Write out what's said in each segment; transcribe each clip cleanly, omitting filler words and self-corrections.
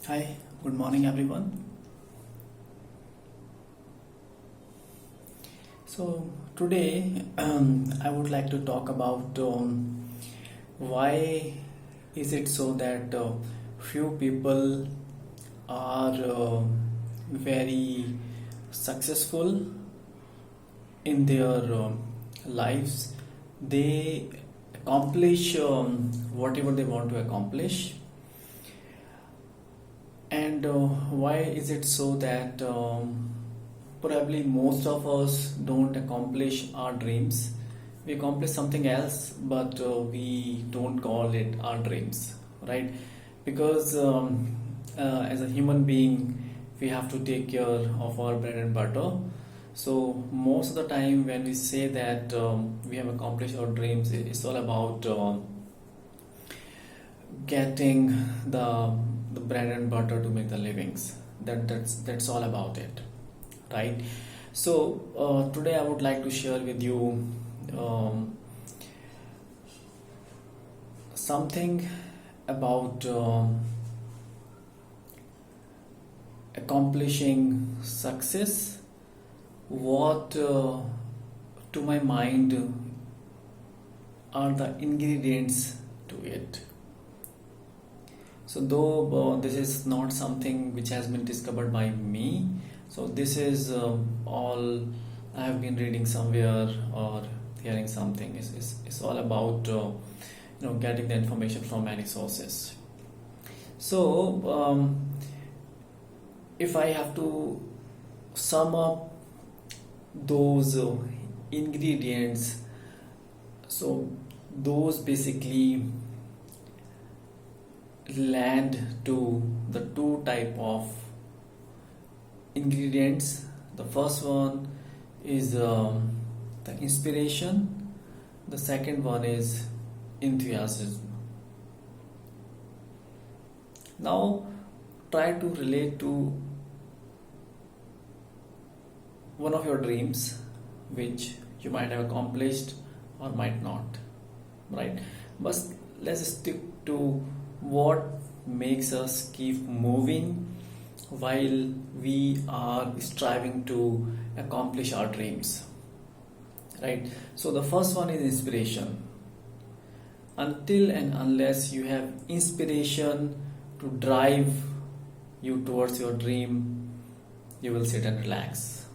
Hi, good morning everyone. So today I would like to talk about why is it so that few people are very successful in their lives. They accomplish whatever they want to accomplish, and why is it so that probably most of us don't accomplish our dreams? We accomplish something else, but we don't call it our dreams, right? Because as a human being, we have to take care of our bread and butter. So most of the time, when we say that we have accomplished our dreams, it's all about getting the bread and butter to make the livings. That's all about it, right? So today I would like to share with you um, something about accomplishing success. What to my mind are the ingredients to it? So though this is not something which has been discovered by me, so this is all I have been reading somewhere or hearing something. It's all about getting the information from many sources. So if I have to sum up those ingredients, so those basically land to the two type of ingredients. The first one is the inspiration. The second one is enthusiasm. Now try to relate to one of your dreams which you might have accomplished or might not, right? But let's stick to what makes us keep moving while we are striving to accomplish our dreams, right? So the first one is inspiration. Until and unless you have inspiration to drive you towards your dream, you will sit and relax.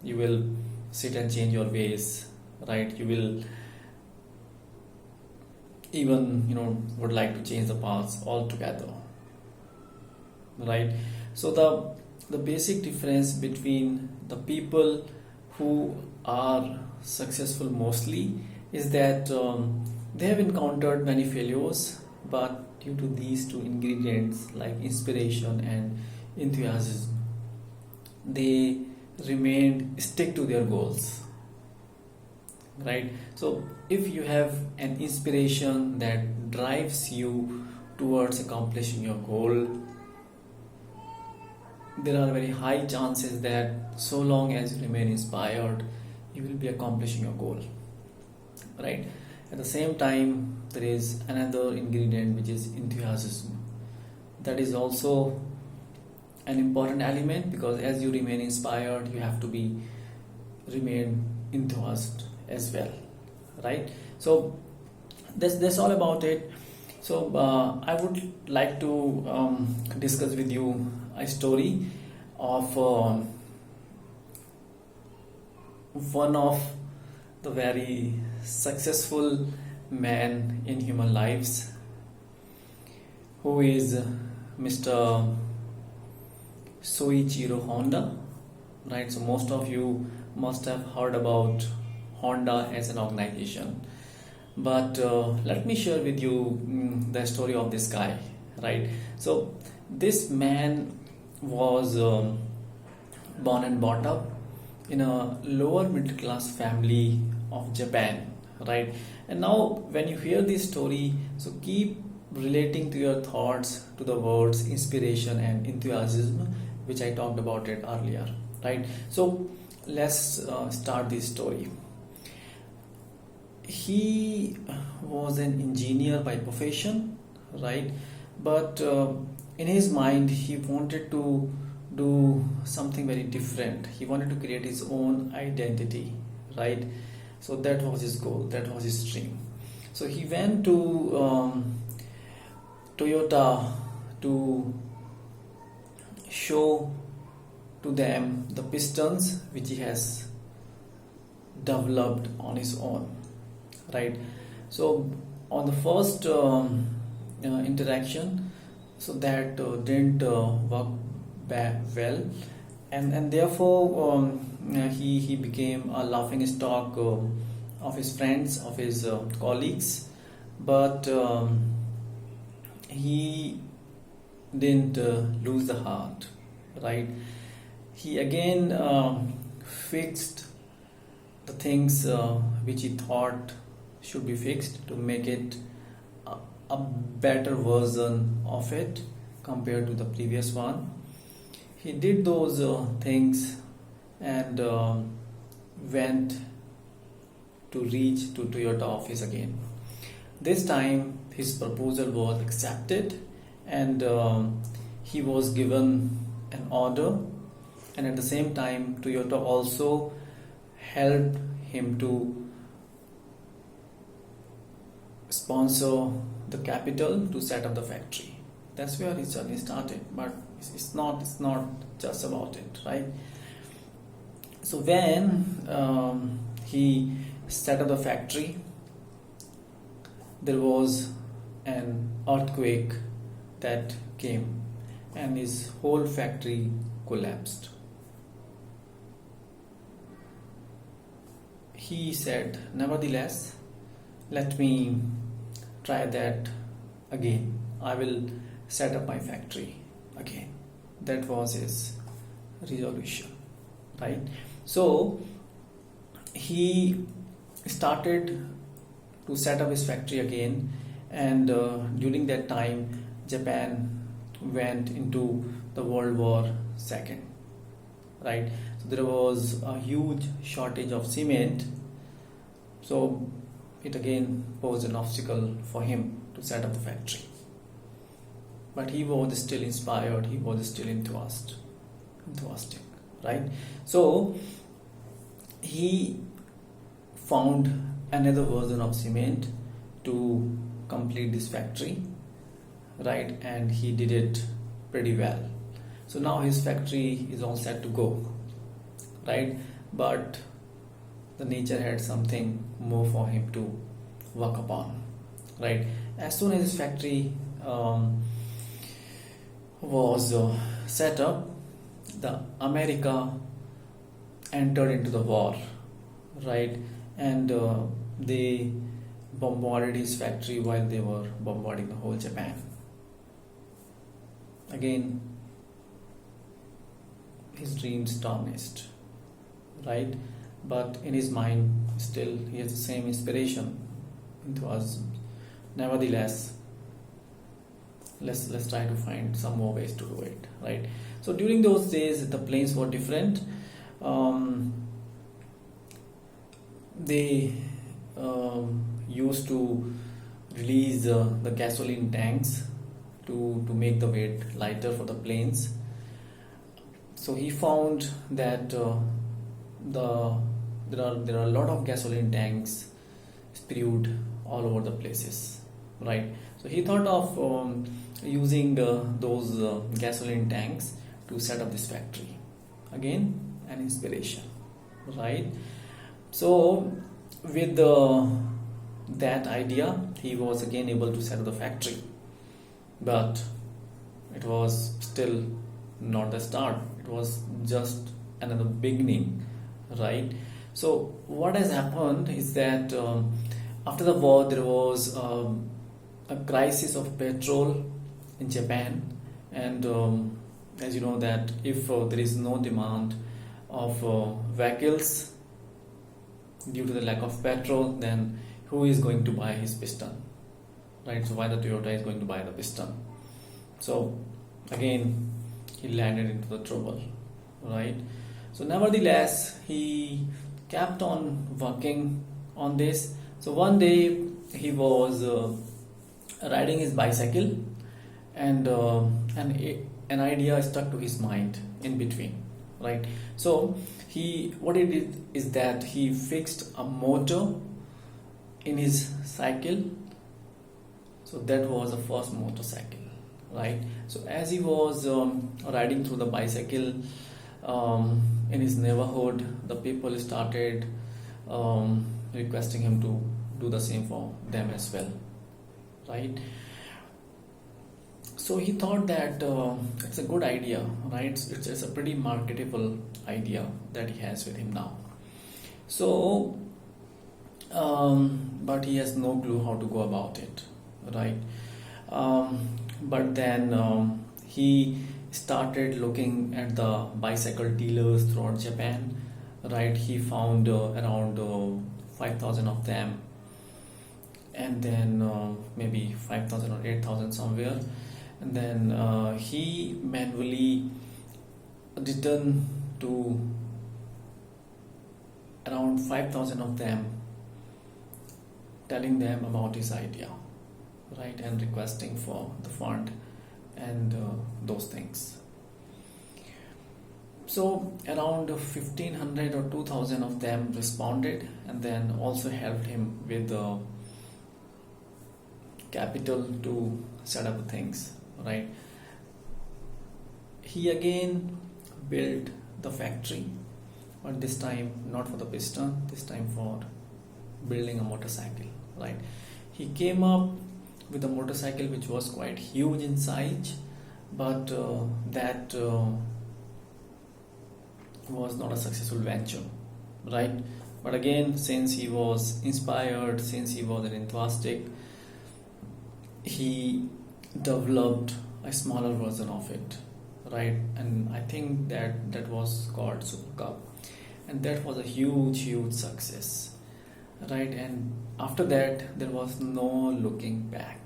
You will sit and change your ways, right? You will even would like to change the paths altogether, right? So the basic difference between the people who are successful mostly is that they have encountered many failures, but due to these two ingredients like inspiration and enthusiasm, they remained stick to their goals, right? So if you have an inspiration that drives you towards accomplishing your goal, there are very high chances that so long as you remain inspired, you will be accomplishing your goal, right? At the same time, there is another ingredient which is enthusiasm. That is also an important element, because as you remain inspired, you have to be remain enthused as well, right? So that's all about it. So I would like to discuss with you a story of one of the very successful man in human lives, who is Mr. Soichiro Honda, right? So most of you must have heard about Honda as an organization, but let me share with you the story of this guy, right? So this man was born and brought up in a lower middle class family of Japan, right? And now when you hear this story, so keep relating to your thoughts to the words inspiration and enthusiasm, which I talked about it earlier, right? So let's start this story. He was an engineer by profession, right? But in his mind he wanted to do something very different. He wanted to create his own identity, right? So that was his goal, that was his dream. So he went to Toyota to show to them the pistons which he has developed on his own, right? So on the first interaction, so that didn't work back well, and therefore he became a laughing stock of his friends, of his colleagues, but he didn't lose the heart, right? He again fixed the things which he thought should be fixed to make it a better version of it compared to the previous one. He did those things and went to reach to Toyota office again. This time his proposal was accepted, and he was given an order, and at the same time Toyota also helped him to sponsor the capital to set up the factory. That's where his journey started, but it's not just about it, right? So when he set up the factory, there was an earthquake that came and his whole factory collapsed. He said, nevertheless, let me try that again. I will set up my factory again. That was his resolution, right? So he started to set up his factory again, and during that time Japan went into the World War II, right? So there was a huge shortage of cement, so it again posed an obstacle for him to set up the factory. But he was still inspired, he was still enthusiastic, right? So he found another version of cement to complete this factory, right? And he did it pretty well. So now his factory is all set to go, right? But the nature had something more for him to work upon, right? As soon as his factory was set up, the America entered into the war, right? And they bombarded his factory while they were bombarding the whole Japan. Again, his dreams tarnished, right? But in his mind, still he has the same inspiration, enthusiasm. Nevertheless, let's try to find some more ways to do it, right? So during those days, the planes were different. They used to release the gasoline tanks to make the weight lighter for the planes. So he found that there are a lot of gasoline tanks spewed all over the places, right? So he thought of using those gasoline tanks to set up this factory. Again, an inspiration, right? So with that idea, he was again able to set up the factory, but it was still not the start. It was just another beginning, right? So what has happened is that after the war, there was a crisis of petrol in Japan, and as you know that if there is no demand of vehicles due to the lack of petrol, then who is going to buy his piston, right? So why the Toyota is going to buy the piston? So again, he landed into the trouble, right? So nevertheless, he kept on working on this. So one day he was riding his bicycle, and an idea stuck to his mind in between, right? So he what he did is that he fixed a motor in his cycle. So that was the first motorcycle, right? So as he was riding through the bicycle in his neighborhood, the people started requesting him to do the same for them as well, right? So he thought that it's a good idea, right? It's a pretty marketable idea that he has with him now. So, but he has no clue how to go about it, right? But then he started looking at the bicycle dealers throughout Japan, right? He found around 5,000 of them, and then maybe 5,000 or 8,000 somewhere, and then he manually returned to around 5,000 of them, telling them about his idea, right, and requesting for the fund and those things. So around 1,500 or 2,000 of them responded, and then also helped him with the capital to set up things, right? He again built the factory, but this time not for the piston, this time for building a motorcycle, right? He came up with a motorcycle which was quite huge in size, but that was not a successful venture, right? But again, since he was inspired, since he was an enthusiastic, he developed a smaller version of it, right? And I think that was called Super Cup, and that was a huge success, right? And after that there was no looking back.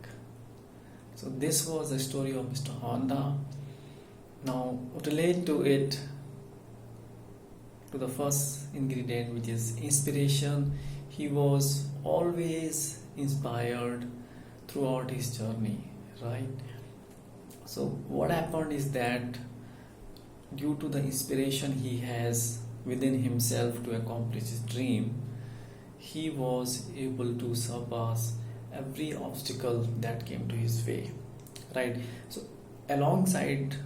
So this was the story of Mr. Honda. Now relate to it to the first ingredient, which is inspiration. He was always inspired throughout his journey, right? So what happened is that due to the inspiration he has within himself to accomplish his dream, he was able to surpass every obstacle that came to his way, right? So alongside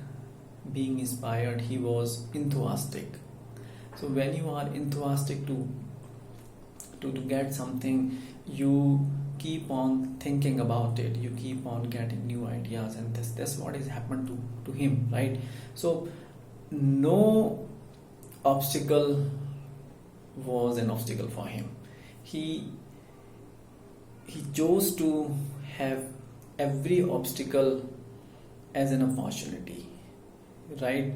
being inspired, he was enthusiastic. So when you are enthusiastic to get something, you keep on thinking about it, you keep on getting new ideas, and that's what has happened to him, right? So no obstacle was an obstacle for him. He chose to have every obstacle as an opportunity, right?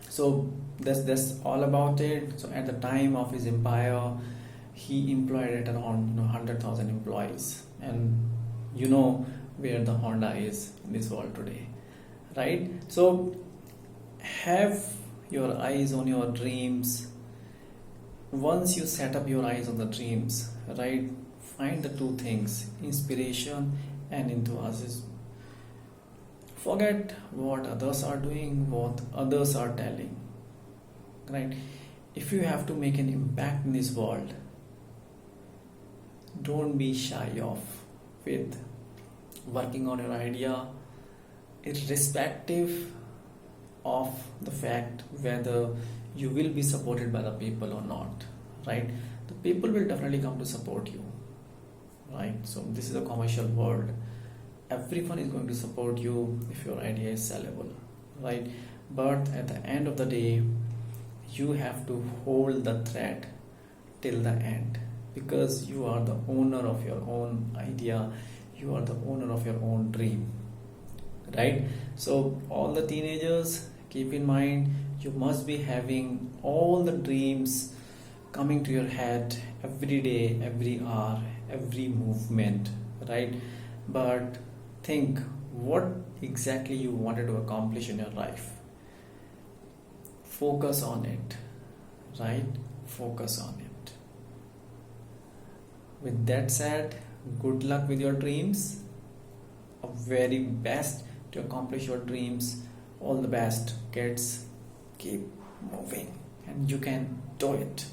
So that's all about it. So at the time of his empire, he employed at around 100,000 employees, and you know where the Honda is in this world today, right? So have your eyes on your dreams. Once you set up your eyes on the dreams, right, find the two things, inspiration and enthusiasm. Forget what others are doing, what others are telling, right? If you have to make an impact in this world, don't be shy of with working on your idea, irrespective of the fact whether you will be supported by the people or not, right? The people will definitely come to support you, right? So this is a commercial world. Everyone is going to support you if your idea is sellable, right? But at the end of the day, you have to hold the thread till the end, because you are the owner of your own idea, you are the owner of your own dream, right? So all the teenagers, keep in mind, you must be having all the dreams coming to your head every day, every hour, every movement, right? But think what exactly you wanted to accomplish in your life. Focus on it, right? Focus on it. With that said, good luck with your dreams. a very best to accomplish your dreams. All the best, kids. Keep moving, and you can do it.